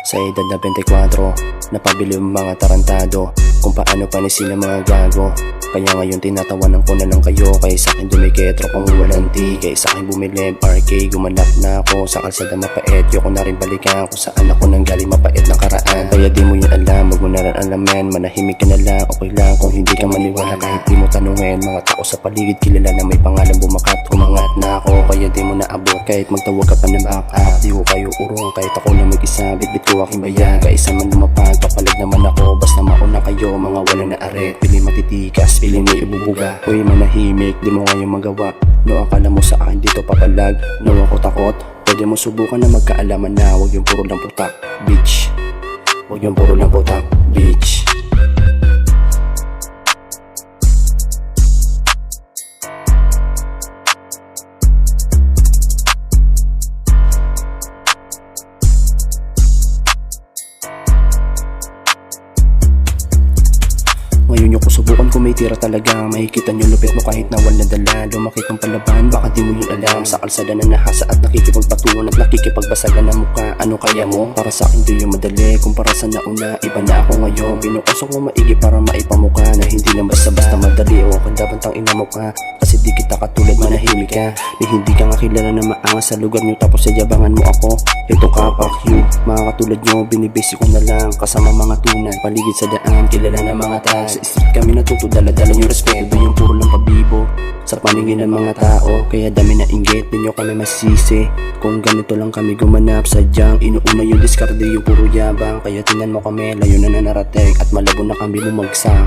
Sa edad na 24, napabili ang mga tarantado kung paano panisin ang mga gago. Kaya ngayon tinatawanan ko na lang kayo. Kaya sa'kin dumiketro kung walang di. Kaya sa'kin bumili RK, gumanap na ako sa kalsada mapait. Yoko na rin balikan kung saan ako nanggaling mapait na karaan. Kaya di mo yun alam, wag mo na rin alaman. Manahimik ka na lang, okay lang kung hindi ka maniwala. Kahit di mo tanungin, mga tao sa paligid kilala na may pangalan bumakat. Umangat na ako, kaya di mo naabot. Kahit magtawag ka pa ng back up, di ko kayo urong. Kahit ako na mag-isa, bitbit ko aking bayan. Kaisa man lumapag, papalag naman ako. Basta mauna kayo, mga wala na aret. Pili matitikas, pili may ibubuga. Uy manahimik, di mo ngayon magawa. No akala mo sa akin dito papalag. No ako takot, pwede mo subukan na magkaalaman na. Huwag yung puro lang putak, bitch. Huwag yung puro lang putak, bitch. Ngayon yung kusubukan ko may tira talaga. Makikita nyo lupit mo kahit na wala dala. Lumaki kang palaban, baka di mo yun alam. Sa kalsada na nahasa at nakikipagpatungan at nakikipagbasagan ng mukha. Ano kaya mo? Para sa akin di yung madali. Kumpara sa nauna, iba na ako ngayon. Binukasok mo maigi para maipamuka na hindi lang basta-basta madali. O kandabantang ina mo ka, kasi di kita katulad manahimik ka. Ni hindi ka nga kilala na maangas sa lugar nyo, tapos yabangan mo ako. Ito ka, fuck you. Mga katulad nyo, binibasic ko na lang. Kasama mga tunay, paligid sa daan, kilala na mga taas. Sa street kami natuto, dala-dala yung respeto. Yung puro lang pabibo sa paningin ng mga tao. Kaya dami na inggit, di nyo kami masisi. Kung ganito lang kami gumanap, sadyang inuuna yung diskarde, yung puro yabang. Kaya tingnan mo kami, layo na narating. At malabo na kami bumagsak.